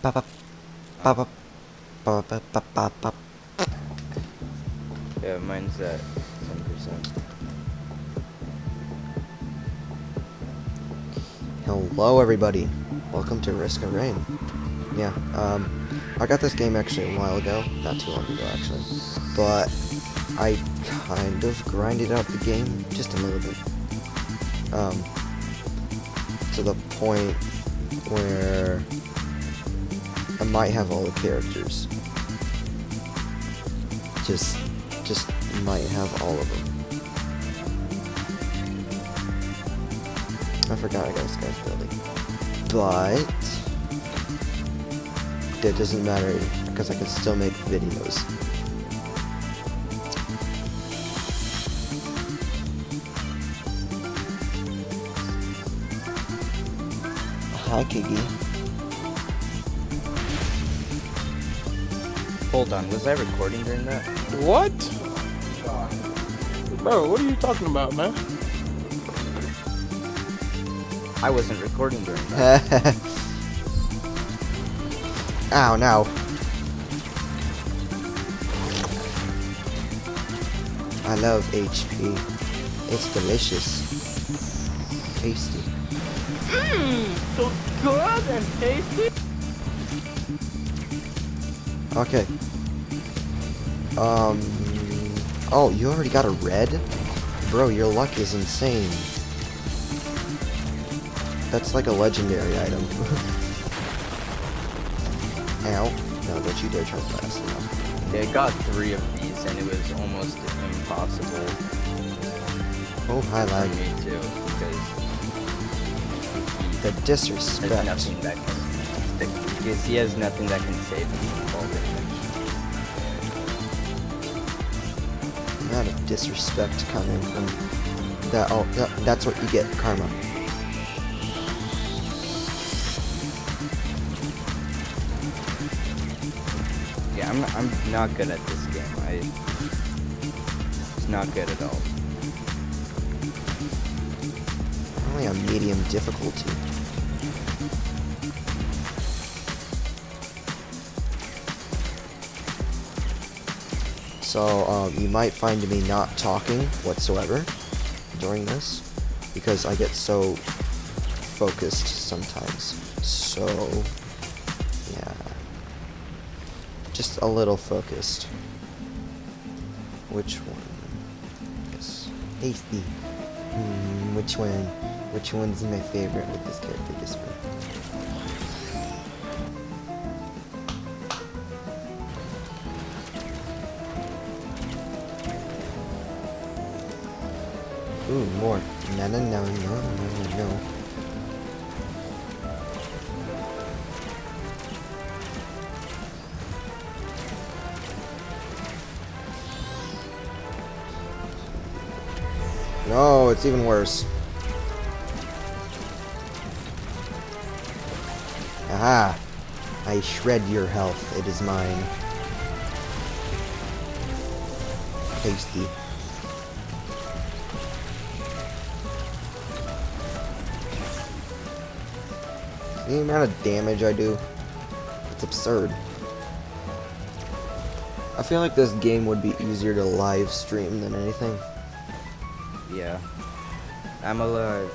Ba ba ba ba ba ba ba ba ba. Yeah, mine's at 10%. Hello, everybody. Welcome to Risk of Rain. Yeah, I got this game actually a while ago, not too long ago actually, but I kind of grinded out the game just a little bit, to the point where I might have all the characters. Just might have all of them. I forgot I got this guy's building. But that doesn't matter because I can still make videos. Hi, Kiggy. Hold on, was I recording during that? What? Bro, what are you talking about, man? I wasn't recording during that. Ow, no. I love HP. It's delicious. Tasty. So good and tasty. Okay. Oh, you already got a red? Bro, your luck is insane. That's like a legendary item. Ow. No, don't you dare try fast enough. Yeah, I got 3 of these and it was almost impossible Oh, hi, for lag. me to, The because disrespect. there's nothing that can, because he has nothing that can save him from fall damage. Amount of disrespect coming from that. Oh, that's what you get, karma. Yeah, I'm not good at this game. It's not good at all. Only a medium difficulty. So, you might find me not talking whatsoever during this, because I get so focused sometimes. So, yeah. Just a little focused. Which one? Yes. Tasty. Which one? Which one's my favorite with this character? This one. Ooh, more. No, no, no, no, no, no. No, it's even worse. Aha! I shred your health. It is mine. Tasty. The amount of damage I do, it's absurd. I feel like this game would be easier to live stream than anything. Yeah. I'm alive.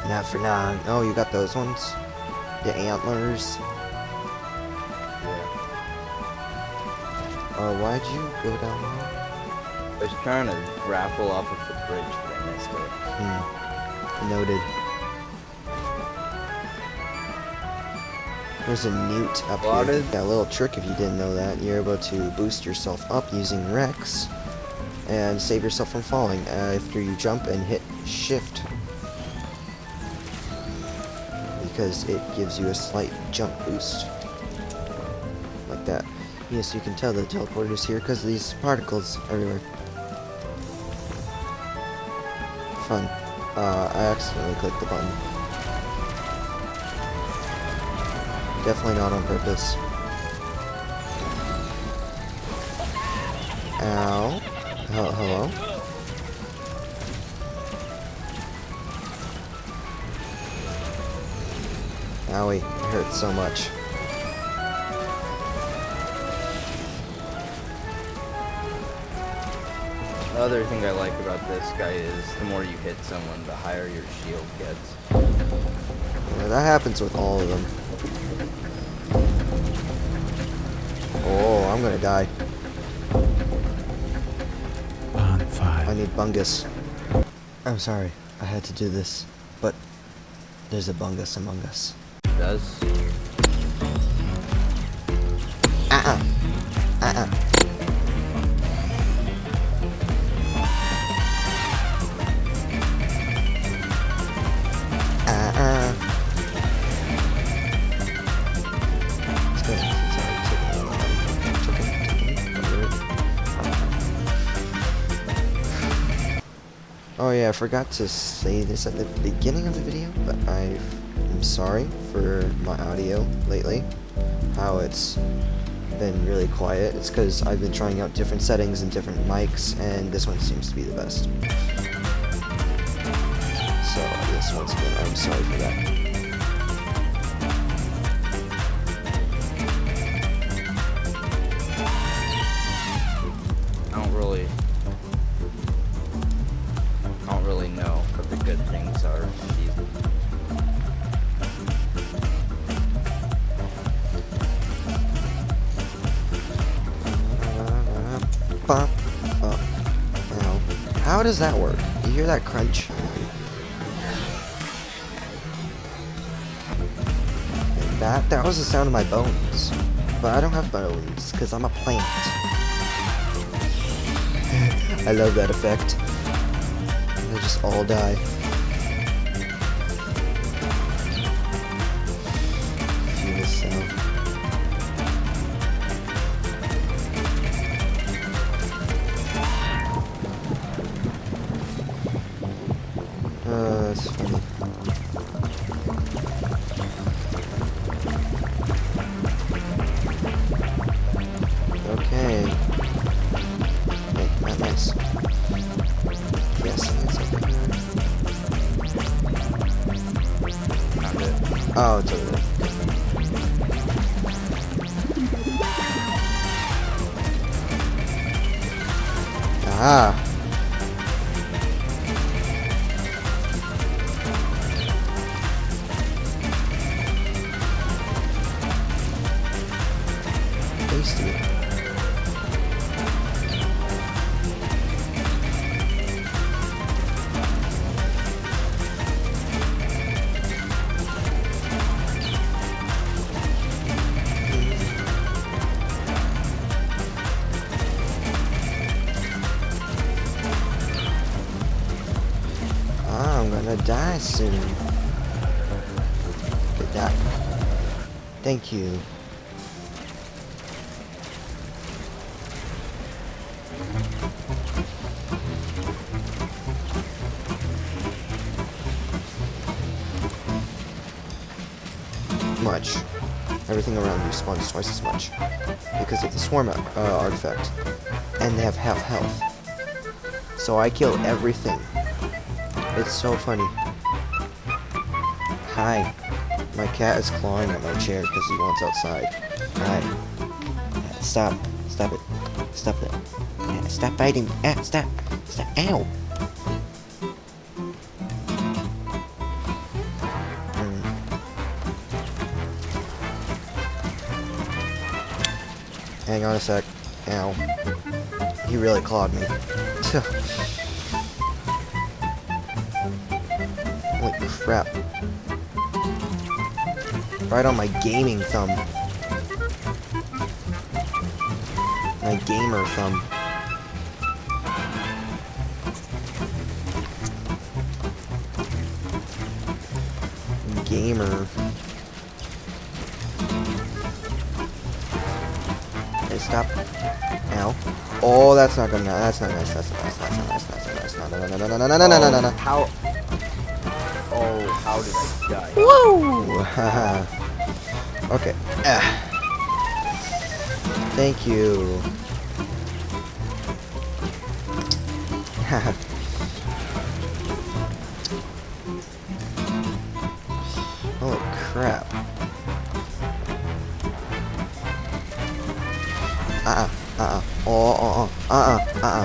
Not for now. Oh, you got those ones? The antlers? Yeah. Why'd you go down there? I was trying to grapple off of the bridge, but I missed it. Noted. There's a newt up here. Yeah, a little trick if you didn't know that. You're able to boost yourself up using Rex and save yourself from falling after you jump and hit shift, because it gives you a slight jump boost. Like that. Yes, you can tell the teleporter is here because of these particles everywhere. Fun. I accidentally clicked the button. Definitely not on purpose. Ow. Hello? Owie, it hurts so much. The other thing I like about this guy is the more you hit someone, the higher your shield gets. Yeah, that happens with all of them. Oh, I'm gonna die. On 5. I need Bungus. I'm sorry, I had to do this, but there's a Bungus among us. Does? Oh yeah, I forgot to say this at the beginning of the video, but I'm sorry for my audio lately. How it's been really quiet. It's because I've been trying out different settings and different mics, and this one seems to be the best. So, yes, once again, I'm sorry for that. I don't really know what the good things are in these. Pop. Oh. Ow. How does that work? You hear that crunch? That was the sound of my bones. But I don't have bones, because I'm a plant. I love that effect. They just all die. Feel this sound. That's funny. Okay. Hey, not nice. Yes, it's over here. Found it. Oh, it's over there. Ah. Tasty. I'm gonna die soon. Good die. Thank you. Much. Everything around you spawns twice as much because of the swarm artifact, and they have half health. So I kill everything. It's so funny. Hi. My cat is clawing at my chair because he wants outside. Hi. Stop. Stop it. Stop it. Stop biting. Stop. Stop. Ow. Hang on a sec. Ow. He really clawed me. Holy crap. Right on my gaming thumb. My gamer thumb. Gamer. Hey, stop. Ow. Oh, that's not gonna. That's not nice. That's not nice. That's not nice. That's not nice. No, no, no, no, no, no, no, no, no, no, no. How? Oh, how did I die? Woo! Okay. Thank you. Holy crap. Oh,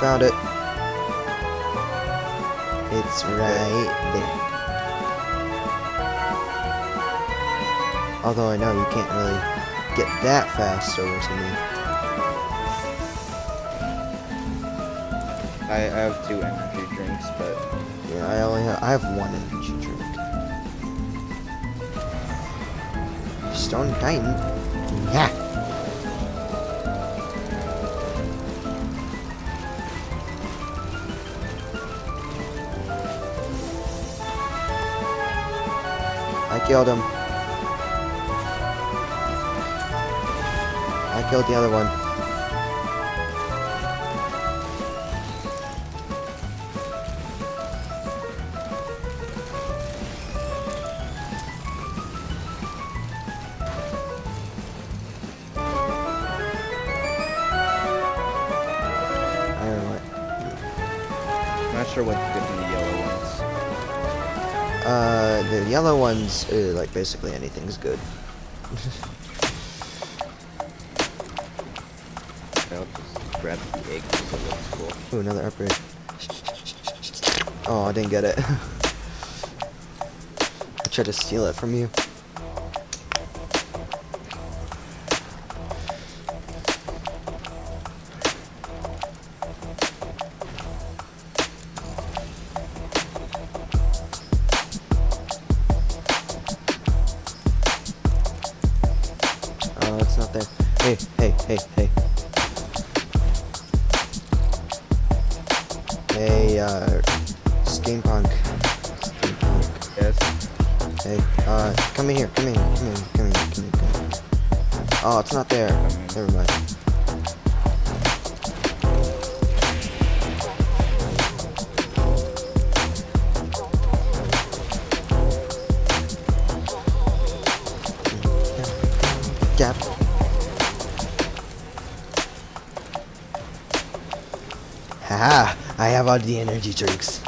found it. It's right there. Although I know you can't really get that fast over to me. I have 2 energy drinks, but Yeah, I have 1 energy drink. Stone Titan. Yeah. I killed him. I killed the other one. I don't know what. I'm not sure what to do from the yellow ones. The yellow ones, like basically anything's good. I'll just grab the egg because it looks cool. Ooh, another upgrade. Oh, I didn't get it. I tried to steal it from you. Oh, it's not there. Hey, hey, hey, hey. Hey, steampunk. Steampunk. Yes. Hey, come in here, come in, come in, come in, come in, come in. Oh, it's not there. Never mind. Gap. Haha, I have all the energy drinks.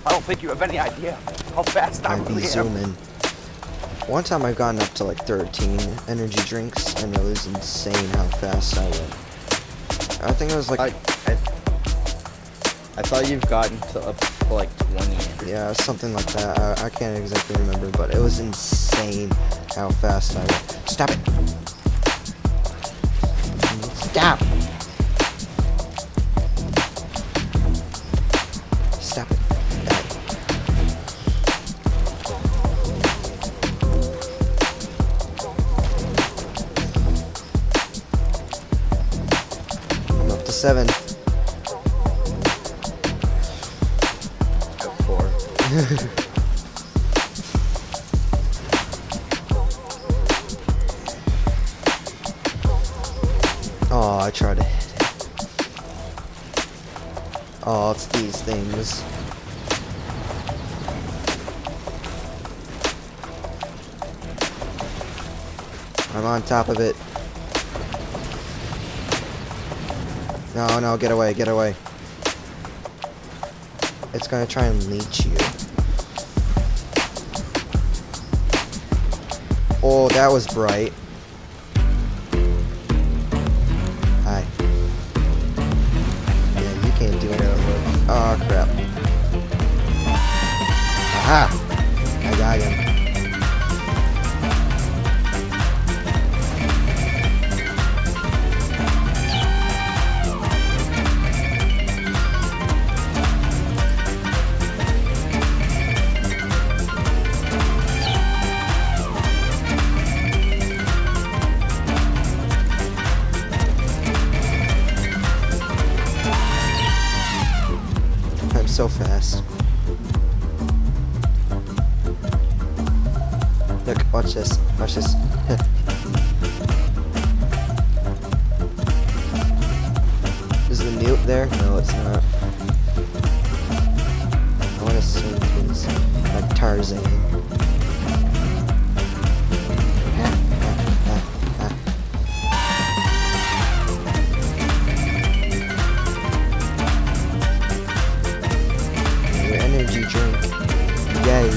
I don't think you have any idea how fast I I'd be really am. zooming. One time I've gotten up to like 13 energy drinks, and it was insane how fast I went. I think it was like, I thought you've gotten to up to like 20. yeah, something like that. I can't exactly remember, but it was insane how fast I went. Stop it! Stop! Stop it. I'm up to 7. I have 4. Oh, I tried to hit it. Oh, it's these things. I'm on top of it. No, no, get away, get away. It's gonna try and leech you. Oh, that was bright. Hi. Yeah, you can't do anything. Oh, crap. Aha! I got him. I'm so fast. Look, watch this. Watch this. Is the mute there? No, it's not. I want to swing things like Tarzan. Your energy drink. Yay.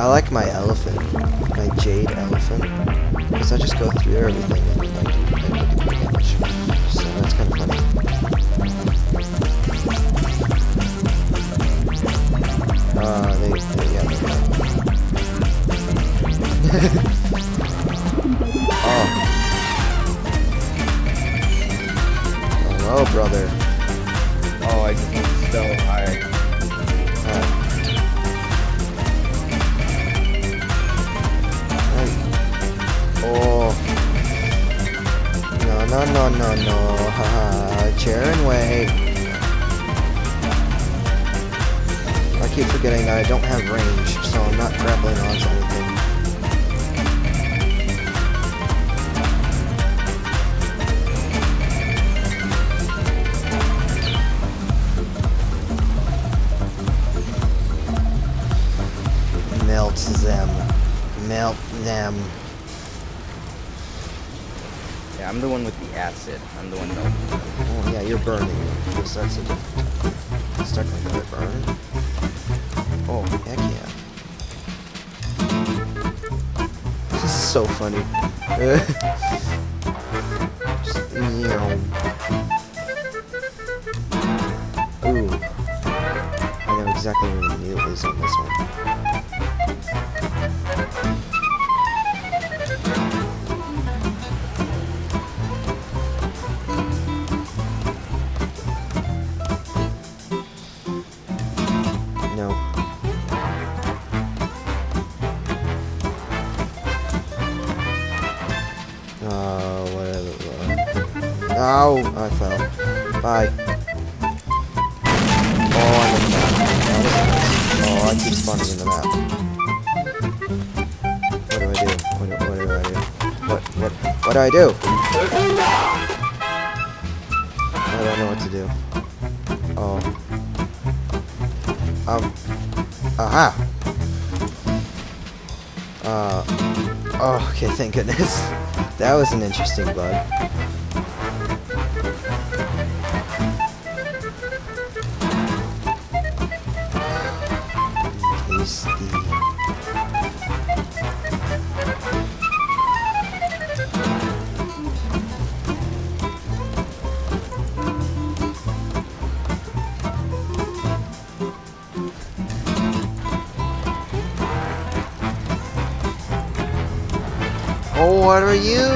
I like my elephant, my jade elephant, because I just go through everything and like do damage. So that's kind of funny. Yeah, they're fine. Oh. Hello, brother. Oh, I just went so high. Oh. No. Haha. Chair and wait. I keep forgetting that I don't have range, so I'm not grappling onto anything. Melt them. Melt them. Yeah, I'm the one with the acid. I'm the one melting. Oh yeah, you're burning. Because that's a different. It's technically a burn. Oh, heck yeah. This is so funny. Just, Ooh. I know exactly where the needle is on this one. No. Whatever. Ow! I fell. Bye. Oh, I'm in the map. That was nice. Oh, I keep spawning in the map. What do I do? What do I do? What do I do? I don't know what to do. Oh. Aha! Oh, okay, thank goodness. That was an interesting bug. Tasty. Oh, what are you?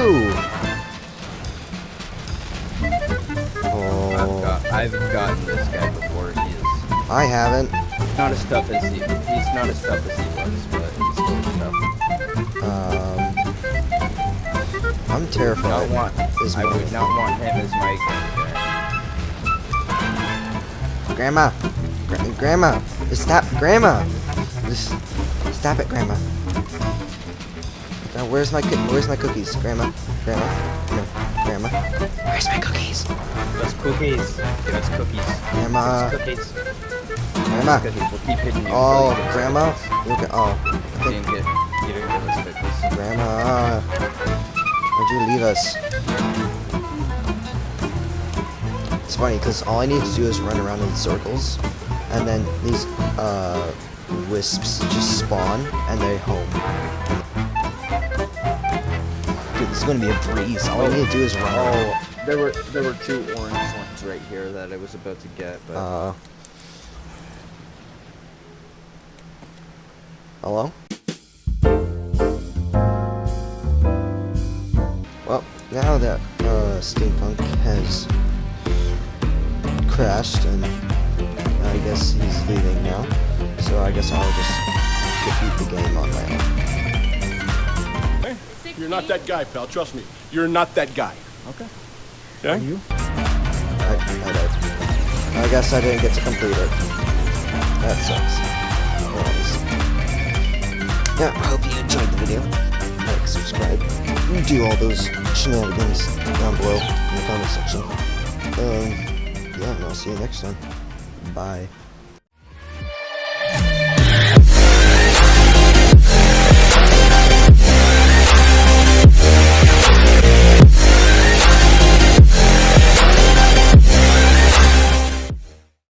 Oh, I've gotten this guy before. He is I haven't. not as tough as he's not as tough as he was, but he's still tough. I'm terrified. I would not want him as my Grandma, Grandma, stop, Grandma. Just stop it, Grandma. Now, where's my cookies, Grandma? Grandma, no, Grandma. Where's my cookies? Give us cookies. Give us cookies. Grandma. Give us cookies. Grandma. Cookies. We'll keep hitting you. Oh, until you give us Grandma. cookies. You okay? Oh, I You think didn't give us cookies. Grandma. Why'd you leave us? It's funny because all I need to do is run around in circles, and then these wisps just spawn and they're home. Dude, this is gonna be a breeze. All I need to do is run. Oh, there were 2 orange ones right here that I was about to get, but Hello? Well, now that Steampunk has crashed and I guess he's leaving now, so I guess I'll just defeat the game on my own. You're not that guy, pal. Trust me. You're not that guy. Okay. Are you? I died. I guess I didn't get to complete it. That sucks. Anyways. Yeah, I hope you enjoyed the video. Like, subscribe, do all those shenanigans down below in the comment section. Yeah, and I'll see you next time. Bye.